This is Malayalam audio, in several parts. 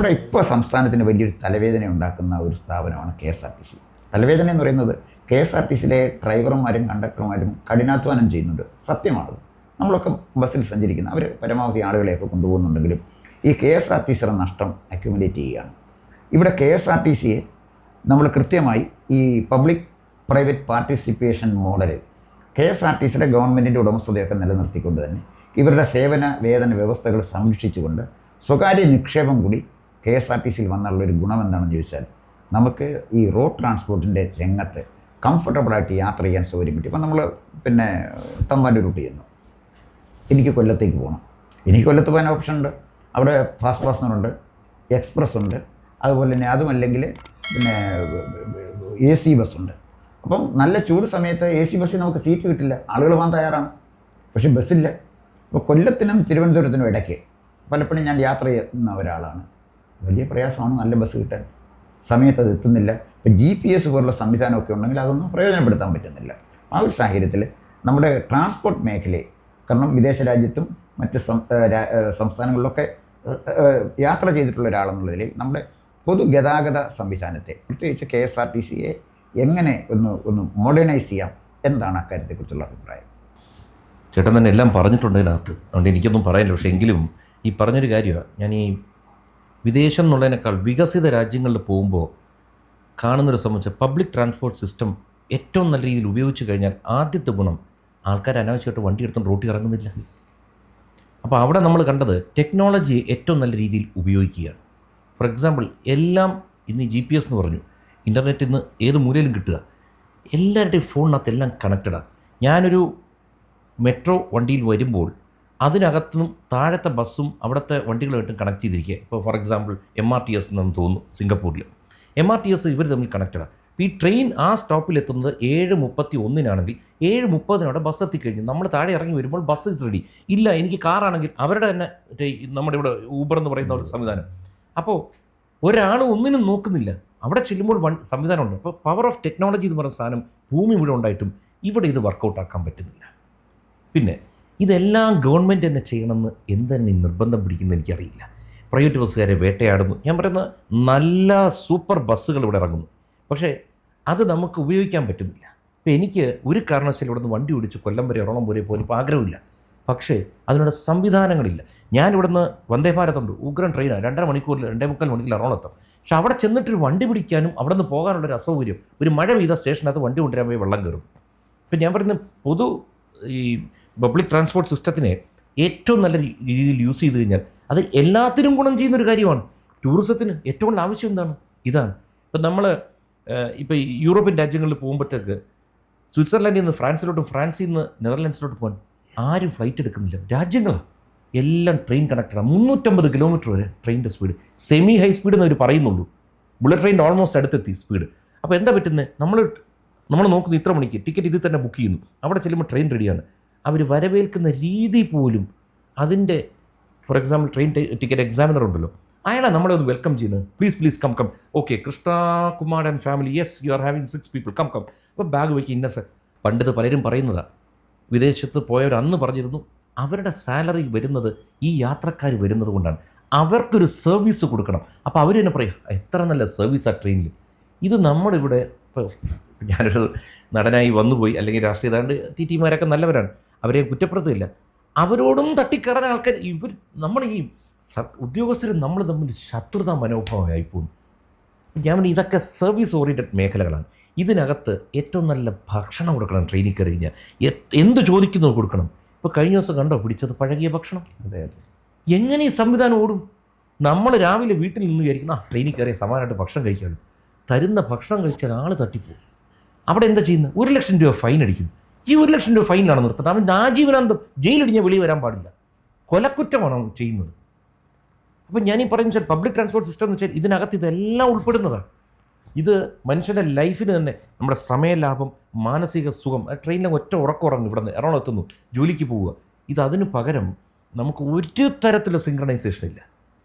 നമ്മുടെ ഇപ്പോൾ സംസ്ഥാനത്തിന് വലിയൊരു തലവേദന ഉണ്ടാക്കുന്ന ഒരു സ്ഥാപനമാണ് KSRTC. തലവേദന എന്ന് പറയുന്നത് KSRTCയിലെ ഡ്രൈവർമാരും കണ്ടക്ടർമാരും കഠിനാധ്വാനം ചെയ്യുന്നുണ്ട്, സത്യമാണത്. നമ്മളൊക്കെ ബസ്സിൽ സഞ്ചരിക്കുന്ന അവർ പരമാവധി ആളുകളെയൊക്കെ കൊണ്ടുപോകുന്നുണ്ടെങ്കിലും ഈ KSRTCയുടെ നഷ്ടം അക്യുമുലേറ്റ് ചെയ്യുകയാണ്. ഇവിടെ KSRTCയെ നമ്മൾ കൃത്യമായി ഈ പബ്ലിക് പ്രൈവറ്റ് പാർട്ടിസിപ്പേഷൻ മോഡലിൽ KSRTCയുടെ ഗവൺമെൻറ്റിൻ്റെ ഉടമസ്ഥതയൊക്കെ നിലനിർത്തിക്കൊണ്ട് തന്നെ ഇവരുടെ സേവന വേതന വ്യവസ്ഥകൾ സംരക്ഷിച്ചുകൊണ്ട് സ്വകാര്യ നിക്ഷേപം കൂടി KSRTCയിൽ വന്നുള്ളൊരു ഗുണം എന്താണെന്ന് ചോദിച്ചാൽ, നമുക്ക് ഈ റോഡ് ട്രാൻസ്പോർട്ടിൻ്റെ രംഗത്ത് കംഫർട്ടബിളായിട്ട് യാത്ര ചെയ്യാൻ സൗകര്യം കിട്ടി. ഇപ്പം നമ്മൾ തമ്പാനൂർ റൂട്ട് ചെയ്യുന്നു, എനിക്ക് കൊല്ലത്തേക്ക് പോകണം, എനിക്ക് കൊല്ലത്ത് പോകാൻ ഓപ്ഷൻ ഉണ്ട്. അവിടെ ഫാസ്റ്റ് പാസഞ്ചറുണ്ട്, എക്സ്പ്രസ് ഉണ്ട്, അതുപോലെ തന്നെ അതുമല്ലെങ്കിൽ AC ബസ്സുണ്ട്. അപ്പം നല്ല ചൂട് സമയത്ത് AC ബസ്സിൽ നമുക്ക് സീറ്റ് കിട്ടില്ല, ആളുകൾ പോകാൻ തയ്യാറാണ്, പക്ഷേ ബസ്സില്ല. അപ്പോൾ കൊല്ലത്തിനും തിരുവനന്തപുരത്തിനും ഇടയ്ക്ക് പലപ്പോഴും ഞാൻ യാത്ര ചെയ്യുന്ന ഒരാളാണ്. വലിയ പ്രയാസമാണ് നല്ല ബസ് കിട്ടാൻ, സമയത്ത് അത് എത്തുന്നില്ല. ഇപ്പോൾ GPS പോലുള്ള സംവിധാനമൊക്കെ ഉണ്ടെങ്കിൽ അതൊന്നും പ്രയോജനപ്പെടുത്താൻ പറ്റുന്നില്ല. ആ ഒരു സാഹചര്യത്തിൽ നമ്മുടെ ട്രാൻസ്പോർട്ട് മേഖലയെ, കാരണം വിദേശ രാജ്യത്തും മറ്റ് സംസ്ഥാനങ്ങളിലൊക്കെ യാത്ര ചെയ്തിട്ടുള്ള ഒരാളെന്നുള്ളതിൽ നമ്മുടെ പൊതുഗതാഗത സംവിധാനത്തെ, പ്രത്യേകിച്ച് KSRTCയെ എങ്ങനെ ഒന്ന് മോഡേണൈസ് ചെയ്യാം, എന്താണ് അക്കാര്യത്തെക്കുറിച്ചുള്ള അഭിപ്രായം? ചേട്ടൻ തന്നെ എല്ലാം പറഞ്ഞിട്ടുണ്ട് ഇതിനകത്ത്, അതുകൊണ്ട് എനിക്കൊന്നും പറയാനില്ല. പക്ഷേ എങ്കിലും ഈ പറഞ്ഞൊരു കാര്യമാണ്, ഞാൻ ഈ വിദേശം എന്നുള്ളതിനേക്കാൾ വികസിത രാജ്യങ്ങളിൽ പോകുമ്പോൾ കാണുന്നൊരു സംബന്ധിച്ച് പബ്ലിക് ട്രാൻസ്പോർട്ട് സിസ്റ്റം ഏറ്റവും നല്ല രീതിയിൽ ഉപയോഗിച്ച് കഴിഞ്ഞാൽ ആദ്യത്തെ ഗുണം, ആൾക്കാർ അനാവശ്യമായിട്ട് വണ്ടി എടുത്തുകൊണ്ട് റോട്ടിൽ ഇറങ്ങുന്നില്ല. അപ്പോൾ അവിടെ നമ്മൾ കണ്ടത് ടെക്നോളജി ഏറ്റവും നല്ല രീതിയിൽ ഉപയോഗിക്കുകയാണ്. ഫോർ എക്സാമ്പിൾ, എല്ലാം ഇന്ന് GPS എന്ന് പറഞ്ഞു, ഇൻ്റർനെറ്റ് ഇന്ന് ഏത് മൂലയിലും കിട്ടുക, എല്ലാവരുടെയും ഫോണിനകത്ത് എല്ലാം കണക്റ്റഡാണ്. ഞാനൊരു മെട്രോ വണ്ടിയിൽ വരുമ്പോൾ അതിനകത്തുനിന്നും താഴത്തെ ബസ്സും അവിടുത്തെ വണ്ടികളുമായിട്ടും കണക്ട് ചെയ്തിരിക്കുക. ഇപ്പോൾ ഫോർ എക്സാമ്പിൾ MRTS എന്നു തോന്നുന്നു സിംഗപ്പൂരിൽ, MRTS ഇവർ തമ്മിൽ കണക്റ്റഡാണ്. ഈ ട്രെയിൻ ആ സ്റ്റോപ്പിലെത്തുന്നത് 7:31 7:30 ബസ് എത്തിക്കഴിഞ്ഞു. നമ്മൾ താഴെ ഇറങ്ങി വരുമ്പോൾ ബസ് റെഡി ഇല്ല. എനിക്ക് കാറാണെങ്കിൽ അവരുടെ തന്നെ നമ്മുടെ ഇവിടെ ഊബർ എന്ന് പറയുന്ന ഒരു സംവിധാനം. അപ്പോൾ ഒരാൾ ഒന്നിനും നോക്കുന്നില്ല, അവിടെ ചെല്ലുമ്പോൾ സംവിധാനമുണ്ട്. അപ്പോൾ പവർ ഓഫ് ടെക്നോളജി എന്ന് പറയുന്ന സാധനം ഭൂമി മുഴുവൻ ഉണ്ടായിട്ടും ഇവിടെ ഇത് വർക്കൗട്ട് ആക്കാൻ പറ്റുന്നില്ല. പിന്നെ ഇതെല്ലാം ഗവൺമെൻറ് തന്നെ ചെയ്യണമെന്ന് എന്തെന്നെ നിർബന്ധം പിടിക്കുന്നത് എനിക്കറിയില്ല. പ്രൈവറ്റ് ബസ്സുകാരെ വേട്ടയാടുന്നു. ഞാൻ പറയുന്ന നല്ല സൂപ്പർ ബസ്സുകൾ ഇവിടെ ഇറങ്ങുന്നു, പക്ഷേ അത് നമുക്ക് ഉപയോഗിക്കാൻ പറ്റുന്നില്ല. ഇപ്പോൾ എനിക്ക് ഒരു കാരണവശാലും ഇവിടെ നിന്ന് വണ്ടി ഓടിച്ച് കൊല്ലം വരെ എറണാകുളം വരെ പോലും ഇപ്പോൾ ആഗ്രഹമില്ല, പക്ഷേ അതിനുള്ള സംവിധാനങ്ങളില്ല. ഞാനിവിടുന്ന് വന്ദേ ഭാരതുണ്ട്, ഉഗ്രൻ ട്രെയിനാണ്, 2.5 മണിക്കൂറിൽ 2.25 മണിക്കൂറിൽ എറണാകുളത്തും. പക്ഷെ അവിടെ ചെന്നിട്ടൊരു വണ്ടി പിടിക്കാനും അവിടെ നിന്ന് പോകാനുള്ളൊരു അസൗകര്യം, ഒരു മഴ പെയ്ത സ്റ്റേഷനകത്ത് വണ്ടി കൊണ്ടുവരാൻ പോയി വെള്ളം കയറും. ഇപ്പം ഞാൻ പറയുന്ന ഈ പബ്ലിക് ട്രാൻസ്പോർട്ട് സിസ്റ്റത്തിനെ ഏറ്റവും നല്ല രീതിയിൽ യൂസ് ചെയ്ത് കഴിഞ്ഞാൽ അത് എല്ലാത്തിനും ഗുണം ചെയ്യുന്നൊരു കാര്യമാണ്. ടൂറിസത്തിന് ഏറ്റവും കൂടുതൽ ആവശ്യം ഇതാണ്. ഇപ്പം നമ്മൾ ഇപ്പോൾ യൂറോപ്യൻ രാജ്യങ്ങളിൽ പോകുമ്പോഴത്തേക്ക് സ്വിറ്റ്സർലൻഡിൽ നിന്ന് ഫ്രാൻസിലോട്ടും ഫ്രാൻസിൽ നിന്ന് നെതർലാൻഡ്സിലോട്ട് പോകാൻ ആരും ഫ്ലൈറ്റ് എടുക്കുന്നില്ല. രാജ്യങ്ങളാണ് എല്ലാം ട്രെയിൻ കണക്റ്റഡാണ്. 350 കിലോമീറ്റർ വരെ ട്രെയിനിൻ്റെ സ്പീഡ്, സെമി ഹൈ സ്പീഡ് എന്ന് അവർ പറയുന്നുള്ളൂ. ബുള്ളറ്റ് ട്രെയിൻ ഓൾമോസ്റ്റ് അടുത്തെത്തി സ്പീഡ്. അപ്പോൾ എന്താ പറ്റുന്നത്, നമ്മൾ നോക്കുന്നു ഇത്ര മണിക്ക് ടിക്കറ്റ് ഇതിൽ തന്നെ ബുക്ക് ചെയ്യുന്നു, അവിടെ ചെല്ലുമ്പോൾ ട്രെയിൻ റെഡിയാണ്. അവർ വരവേൽക്കുന്ന രീതി പോലും അതിൻ്റെ, for example train ticket examiner ഉണ്ടല്ലോ, അയാളെ നമ്മളെ ഒന്ന് വെൽക്കം ചെയ്യുന്നത്. Please come okay, Krishna Kumar and family, yes you are having 6 people, come. അപ്പോൾ ബാഗ് വയ്ക്കുക ഇന്ന പണ്ടത് പലരും പറയുന്നതാണ്. വിദേശത്ത് പോയവർ അന്ന് പറഞ്ഞിരുന്നു, അവരുടെ സാലറി വരുന്നത് ഈ യാത്രക്കാർ വരുന്നത് കൊണ്ടാണ്, അവർക്കൊരു സർവീസ് കൊടുക്കണം. അപ്പോൾ അവർ തന്നെ പറയും എത്ര നല്ല സർവീസാണ് ട്രെയിനിൽ. ഇത് നമ്മളിവിടെ ഇപ്പോൾ ഞാനൊരു നടനായി വന്നുപോയി, അല്ലെങ്കിൽ രാഷ്ട്രീയ ഏതാണ്ട് TTമാരൊക്കെ നല്ലവരാണ്, അവരെ കുറ്റപ്പെടുത്തില്ല. അവരോടും തട്ടിക്കയറാൻ ആൾക്കാർ, നമ്മൾ ഈ ഉദ്യോഗസ്ഥരും നമ്മൾ തമ്മിൽ ശത്രുതാ മനോഭാവമായി പോകുന്നു. ഞാൻ ഇതൊക്കെ സർവീസ് ഓറിയൻറ്റഡ് മേഖലകളാണ്. ഇതിനകത്ത് ഏറ്റവും നല്ല ഭക്ഷണം കൊടുക്കണം. ട്രെയിനിൽ കയറി കഴിഞ്ഞാൽ എന്ത് ചോദിക്കുന്നത് കൊടുക്കണം. ഇപ്പോൾ കഴിഞ്ഞ ദിവസം കണ്ടോ പിടിച്ചത് പഴകിയ ഭക്ഷണം. അതെ, എങ്ങനെ ഈ സംവിധാനം ഓടും? നമ്മൾ രാവിലെ വീട്ടിൽ നിന്ന് വിചാരിക്കുന്ന ട്രെയിനിൽ കയറിയ സമാനമായിട്ട് ഭക്ഷണം കഴിക്കാമല്ലോ, തരുന്ന ഭക്ഷണം കഴിച്ചാൽ ആൾ തട്ടിപ്പോകും. അവിടെ എന്താ ചെയ്യുന്നത്, 1 ലക്ഷം രൂപ ഫൈൻ അടിക്കുന്നു. ഈ 1 ലക്ഷം രൂപ ഫൈനിലാണ് നിർത്തുന്നത്. അവൻ ആജീവനാന്തം ജയിലടിഞ്ഞാൽ വെളിയിൽ വരാൻ പാടില്ല, കൊലക്കുറ്റമാണ് അവൻ ചെയ്യുന്നത്. അപ്പം ഞാനീ പറയുന്ന പബ്ലിക് ട്രാൻസ്പോർട്ട് സിസ്റ്റം എന്ന് വെച്ചാൽ ഇതിനകത്ത് ഇതെല്ലാം ഉൾപ്പെടുന്നതാണ്. ഇത് മനുഷ്യൻ്റെ ലൈഫിന് തന്നെ, നമ്മുടെ സമയലാഭം, മാനസിക സുഖം. ട്രെയിനിലെ ഒറ്റ ഉറക്കം ഇവിടെ നിന്ന് എറണാകുളത്തുനിന്നു ജോലിക്ക് പോവുക. അതിന് പകരം നമുക്ക് ഒരു തരത്തിലുള്ള സിങ്ക്രണൈസേഷൻ ഇല്ല.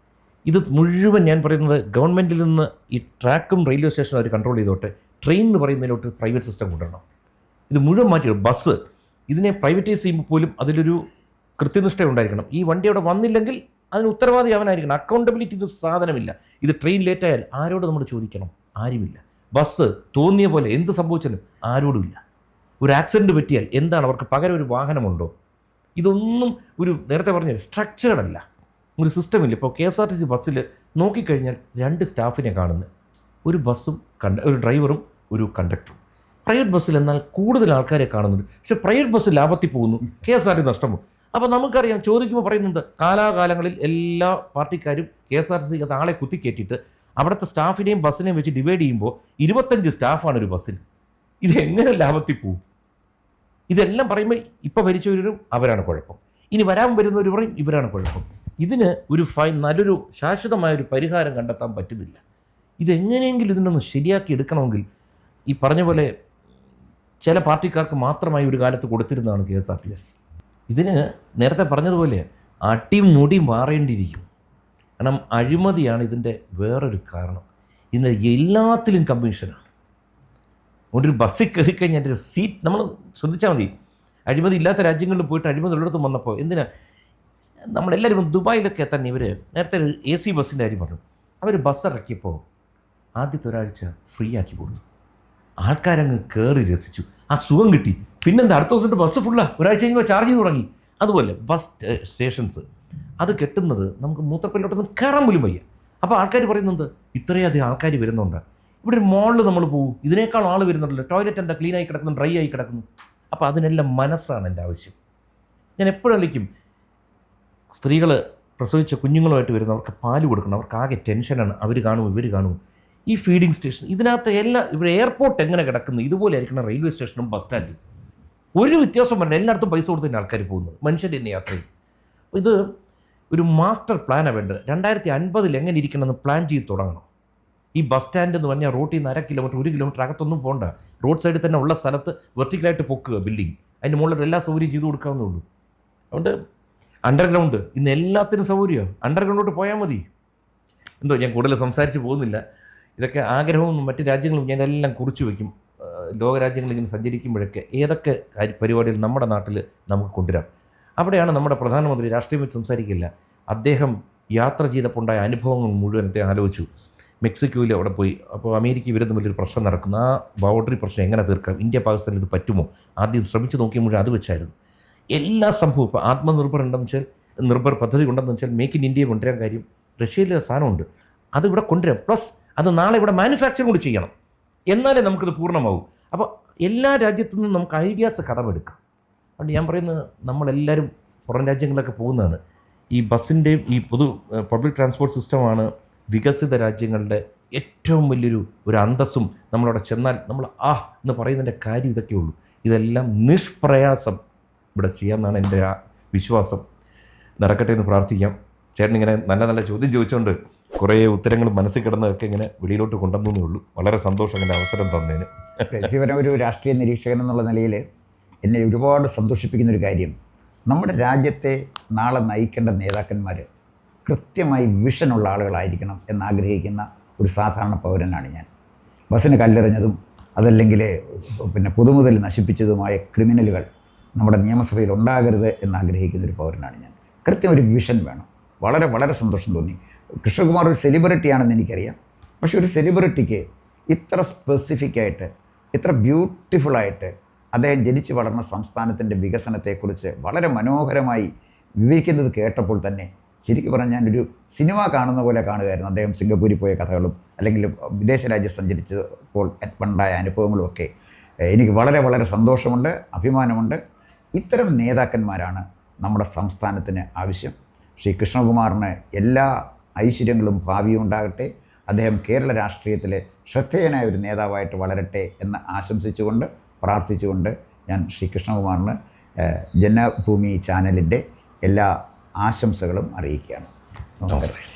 ഇത് മുഴുവൻ ഞാൻ പറയുന്നത് ഗവൺമെൻറ്റിൽ നിന്ന് ഈ ട്രാക്കും റെയിൽവേ സ്റ്റേഷനും അവർ കൺട്രോൾ ചെയ്തോട്ടെ, ട്രെയിൻ എന്ന് പറയുന്നതിലോട്ട് പ്രൈവറ്റ് സിസ്റ്റം കൊണ്ടുവരണം. ഇത് മുഴുവൻ മാറ്റി. ബസ് ഇതിനെ പ്രൈവറ്റൈസ് ചെയ്യുമ്പോൾ പോലും അതിലൊരു കൃത്യനിഷ്ഠ ഉണ്ടായിരിക്കണം. ഈ വണ്ടി അവിടെ വന്നില്ലെങ്കിൽ അതിന് ഉത്തരവാദി അവനായിരിക്കണം. അക്കൗണ്ടബിലിറ്റി ഇത് സാധനമില്ല. ഇത് ട്രെയിൻ ലേറ്റ് ആയാൽ ആരോട് നമ്മൾ ചോദിക്കണം? ആരുമില്ല. ബസ് തോന്നിയ പോലെ എന്ത് സംഭവിച്ചാലും ആരോടുമില്ല. ഒരു ആക്സിഡൻറ്റ് പറ്റിയാൽ എന്താണ് അവർക്ക് പകരം ഒരു വാഹനമുണ്ടോ? ഇതൊന്നും ഒരു നേരത്തെ പറഞ്ഞ സ്ട്രക്ചേർഡ് അല്ല, ഒരു സിസ്റ്റമില്ല. ഇപ്പോൾ KSRTC ബസ്സിൽ നോക്കിക്കഴിഞ്ഞാൽ 2 സ്റ്റാഫിനെ കാണുന്നത്, ഒരു ബസ്സും ഒരു ഡ്രൈവറും ഒരു കണ്ടക്ടറും. പ്രൈവറ്റ് ബസ്സിൽ എന്നാൽ കൂടുതൽ ആൾക്കാരെ കാണുന്നുണ്ട്. പക്ഷേ പ്രൈവറ്റ് ബസ് ലാഭത്തിൽ പോകുന്നു, KSRTC നഷ്ടം പോകും. അപ്പോൾ നമുക്കറിയാം, ചോദിക്കുമ്പോൾ പറയുന്നത് കാലാകാലങ്ങളിൽ എല്ലാ പാർട്ടിക്കാരും KSRTC ആളെ കുത്തിക്കയറ്റിയിട്ട് അവിടുത്തെ സ്റ്റാഫിനെയും ബസ്സിനെയും വെച്ച് ഡിവൈഡ് ചെയ്യുമ്പോൾ 25 സ്റ്റാഫാണ് ഒരു ബസ്സിന്. ഇതെങ്ങനെ ലാഭത്തിൽ പോകും? ഇതെല്ലാം പറയുമ്പോൾ ഇപ്പോൾ ഭരിച്ചവരും അവരാണ് കുഴപ്പം, ഇനി വരാൻ വരുന്നവർ പറയും ഇവരാണ് കുഴപ്പം. ഇതിന് ഒരു നല്ലൊരു ശാശ്വതമായൊരു പരിഹാരം കണ്ടെത്താൻ പറ്റുന്നില്ല. ഇതെങ്ങനെയെങ്കിലും ഇതിനൊന്ന് ശരിയാക്കി എടുക്കണമെങ്കിൽ ഈ പറഞ്ഞ പോലെ ചില പാർട്ടിക്കാർക്ക് മാത്രമായി ഒരു കാലത്ത് കൊടുത്തിരുന്നതാണ് KSRTC. ഇതിന് നേരത്തെ പറഞ്ഞതുപോലെ അടിയും മുടിയും മാറേണ്ടിയിരിക്കും. കാരണം അഴിമതിയാണ് ഇതിൻ്റെ വേറൊരു കാരണം. ഇതിൻ്റെ എല്ലാത്തിലും കമ്മീഷനാണ്. അതുകൊണ്ട് ഒരു ബസ്സിൽ കയറിക്കഴിഞ്ഞാൽ എൻ്റെ ഒരു സീറ്റ് നമ്മൾ ശ്രദ്ധിച്ചാൽ മതി. അഴിമതി ഇല്ലാത്ത രാജ്യങ്ങളിൽ പോയിട്ട് അഴിമതി ഉള്ളിടത്തും വന്നപ്പോൾ എന്തിനാ നമ്മളെല്ലാവരും ദുബായിലൊക്കെ എത്താൻ ഇവർ നേരത്തെ ഒരു AC ബസ്സിൻ്റെ കാര്യം പറഞ്ഞു. അവർ ബസ് ഇറക്കിയപ്പോൾ ആദ്യത്തെ ഒരാഴ്ച ഫ്രീ ആക്കി കൊടുത്തു. ആൾക്കാരങ്ങ് കയറി രസിച്ചു, ആ സുഖം കിട്ടി. പിന്നെന്താ അടുത്ത ദിവസത്തെ ബസ് ഫുള്ളാണ്, ഒരാഴ്ച കഴിയുമ്പോൾ ചാർജ് ചെയ്ത് തുടങ്ങി. അതുപോലെ ബസ് സ്റ്റേഷൻസ് അത് കെട്ടുന്നത് നമുക്ക് മൂത്രപ്പല്ലോട്ടൊന്നും കയറാൻ പോലും വയ്യ. അപ്പോൾ ആൾക്കാർ പറയുന്നത് ഇത്രയധികം ആൾക്കാർ വരുന്നുണ്ട്. ഇവിടെ ഒരു മോളിൽ നമ്മൾ പോകും, ഇതിനേക്കാൾ ആൾ വരുന്നുണ്ടല്ലോ, ടോയ്ലറ്റ് എന്താ ക്ലീൻ ആയി കിടക്കുന്നു, ഡ്രൈ ആയി കിടക്കുന്നു. അപ്പോൾ അതിനെല്ലാം മനസ്സാണ് എൻ്റെ ആവശ്യം. ഞാൻ എപ്പോഴും വിളിക്കും, സ്ത്രീകൾ പ്രസവിച്ച കുഞ്ഞുങ്ങളുമായിട്ട് വരുന്നവർക്ക് പാല് കൊടുക്കണം, അവർക്ക് ആകെ ടെൻഷനാണ്, അവർ കാണും ഇവർ കാണും. ഈ ഫീഡിങ് സ്റ്റേഷൻ ഇതിനകത്ത് ഇവിടെ എയർപോർട്ട് എങ്ങനെ കിടക്കുന്നു ഇതുപോലെ ആയിരിക്കണം റെയിൽവേ സ്റ്റേഷനും ബസ് സ്റ്റാൻഡും. ഒരു വ്യത്യാസം പറഞ്ഞാൽ എല്ലായിടത്തും പൈസ കൊടുത്തതിന് ആൾക്കാർ പോകുന്നത്, മനുഷ്യർ തന്നെ യാത്ര ചെയ്യും. ഇത് ഒരു മാസ്റ്റർ പ്ലാനാണ് വേണ്ടത്. 2050 എങ്ങനെ ഇരിക്കണമെന്ന് പ്ലാൻ ചെയ്ത് തുടങ്ങണം. ഈ ബസ് സ്റ്റാൻഡ് എന്ന് പറഞ്ഞാൽ റോട്ടിൽ നിന്ന് 1/2 കിലോമീറ്റർ 1 കിലോമീറ്റർ അകത്തൊന്നും പോകണ്ട, റോഡ് സൈഡിൽ തന്നെ ഉള്ള സ്ഥലത്ത് വെർട്ടിക്കലായിട്ട് പൊക്കുക ബിൽഡിംഗ്, അതിൻ്റെ മുകളിൽ എല്ലാ സൗകര്യം ചെയ്തു കൊടുക്കാവുന്നേ ഉള്ളൂ. അതുകൊണ്ട് അണ്ടർഗ്രൗണ്ട് ഇന്ന് എല്ലാത്തിനും സൗകര്യമാണ്, അണ്ടർഗ്രൗണ്ടോട്ട് പോയാൽ മതി. എന്തോ ഞാൻ കൂടുതൽ സംസാരിച്ച് പോകുന്നില്ല. ഇതൊക്കെ ആഗ്രഹവും മറ്റ് രാജ്യങ്ങളും ഞാൻ എല്ലാം കുറിച്ച് വയ്ക്കും. ലോകരാജ്യങ്ങളിൽ ഇങ്ങനെ സഞ്ചരിക്കുമ്പോഴൊക്കെ ഏതൊക്കെ പരിപാടികൾ നമ്മുടെ നാട്ടിൽ നമുക്ക് കൊണ്ടുവരാം. അവിടെയാണ് നമ്മുടെ പ്രധാനമന്ത്രി രാഷ്ട്രീയം വെച്ച് സംസാരിക്കില്ല. അദ്ദേഹം യാത്ര ചെയ്തപ്പോൾ ഉണ്ടായ അനുഭവങ്ങൾ മുഴുവൻ അദ്ദേഹം ആലോചിച്ചു. മെക്സിക്കോയിൽ അവിടെ പോയി, അപ്പോൾ അമേരിക്ക ഇവർ തമ്മിലൊരു പ്രശ്നം നടക്കുന്നു, ആ ബൗണ്ടറി പ്രശ്നം എങ്ങനെ തീർക്കാം, ഇന്ത്യ പാകിസ്ഥാനിൽ ഇത് പറ്റുമോ, ആദ്യം ശ്രമിച്ച് നോക്കിയ മുഴുവൻ അത് വെച്ചായിരുന്നു. എല്ലാ സംഭവവും ഇപ്പോൾ ആത്മനിർഭർ ഉണ്ടെന്ന് വെച്ചാൽ, നിർഭർ പദ്ധതി ഉണ്ടെന്ന് വെച്ചാൽ മേക്ക് ഇൻ ഇന്ത്യ കൊണ്ടുവരാൻ കാര്യം റഷ്യയിലെ സാധനമുണ്ട്, അത് ഇവിടെ കൊണ്ടുവരാം. പ്ലസ് അത് നാളെ ഇവിടെ മാനുഫാക്ചർ കൂടി ചെയ്യണം, എന്നാലേ നമുക്കിത് പൂർണ്ണമാവും. അപ്പോൾ എല്ലാ രാജ്യത്തു നിന്നും നമുക്ക് ഐഡിയാസ് കടമെടുക്കാം. അതുകൊണ്ട് ഞാൻ പറയുന്നത് നമ്മളെല്ലാവരും പുറം രാജ്യങ്ങളിലൊക്കെ പോകുന്നതാണ്. ഈ ബസ്സിൻ്റെയും ഈ പബ്ലിക് ട്രാൻസ്പോർട്ട് സിസ്റ്റമാണ് വികസിത രാജ്യങ്ങളുടെ ഏറ്റവും വലിയൊരു അന്തസ്സും. നമ്മളവിടെ ചെന്നാൽ നമ്മൾ എന്ന് പറയുന്നതിൻ്റെ കാര്യം ഇതൊക്കെ ഉള്ളൂ. ഇതെല്ലാം നിഷ്പ്രയാസം ഇവിടെ ചെയ്യാമെന്നാണ് എൻ്റെ ആ വിശ്വാസം. നടക്കട്ടെ എന്ന് പ്രാർത്ഥിക്കാം. ചേട്ടൻ ഇങ്ങനെ നല്ല നല്ല ചോദ്യം ചോദിച്ചുകൊണ്ട് കുറേ ഉത്തരങ്ങൾ മനസ്സിൽ കിടന്നതൊക്കെ ഇങ്ങനെ വെളിയിലോട്ട് കൊണ്ടുവന്നേ ഉള്ളൂ. വളരെ സന്തോഷം അങ്ങനെ അവസരം തന്നതിന്. വ്യക്തിപരം ഒരു രാഷ്ട്രീയ നിരീക്ഷകൻ എന്നുള്ള നിലയിൽ എന്നെ ഒരുപാട് സന്തോഷിപ്പിക്കുന്നൊരു കാര്യം, നമ്മുടെ രാജ്യത്തെ നാളെ നയിക്കേണ്ട നേതാക്കന്മാർ കൃത്യമായി വിഷനുള്ള ആളുകളായിരിക്കണം എന്നാഗ്രഹിക്കുന്ന ഒരു സാധാരണ പൗരനാണ് ഞാൻ. ബസ്സിന് കല്ലെറിഞ്ഞതും അതല്ലെങ്കിൽ പൊതുമുതൽ നശിപ്പിച്ചതുമായ ക്രിമിനലുകൾ നമ്മുടെ നിയമസഭയിൽ ഉണ്ടാകരുത് എന്നാഗ്രഹിക്കുന്ന ഒരു പൗരനാണ് ഞാൻ. കൃത്യം ഒരു വിഷൻ വേണം. വളരെ വളരെ സന്തോഷം തോന്നി. കൃഷ്ണകുമാർ ഒരു സെലിബ്രിറ്റിയാണെന്ന് എനിക്കറിയാം, പക്ഷേ ഒരു സെലിബ്രിറ്റിക്ക് ഇത്ര സ്പെസിഫിക്കായിട്ട് ഇത്ര ബ്യൂട്ടിഫുള്ളായിട്ട് അദ്ദേഹം ജനിച്ചു വളർന്ന സംസ്ഥാനത്തിൻ്റെ വികസനത്തെക്കുറിച്ച് വളരെ മനോഹരമായി വിവരിക്കുന്നത് കേട്ടപ്പോൾ തന്നെ ശരിക്കും പറഞ്ഞാൽ ഞാനൊരു സിനിമ കാണുന്ന പോലെ കാണുകയായിരുന്നു. അദ്ദേഹം സിംഗപ്പൂരിൽ പോയ കഥകളും അല്ലെങ്കിൽ വിദേശ രാജ്യം സഞ്ചരിച്ചപ്പോൾ ഉണ്ടായ അനുഭവങ്ങളും ഒക്കെ എനിക്ക് വളരെ വളരെ സന്തോഷമുണ്ട്, അഭിമാനമുണ്ട്. ഇത്തരം നേതാക്കന്മാരാണ് നമ്മുടെ സംസ്ഥാനത്തിന് ആവശ്യം. ശ്രീ കൃഷ്ണകുമാറിന് എല്ലാ ഐശ്വര്യങ്ങളും ഭാവിയും ഉണ്ടാകട്ടെ. അദ്ദേഹം കേരള രാഷ്ട്രീയത്തിലെ ശ്രദ്ധേയനായ ഒരു നേതാവായിട്ട് വളരട്ടെ എന്ന് ആശംസിച്ചുകൊണ്ട് പ്രാർത്ഥിച്ചുകൊണ്ട് ഞാൻ ശ്രീ കൃഷ്ണകുമാറിന് ജന്മഭൂമി ചാനലിൻ്റെ എല്ലാ ആശംസകളും അറിയിക്കുകയാണ്. നമസ്കാരം.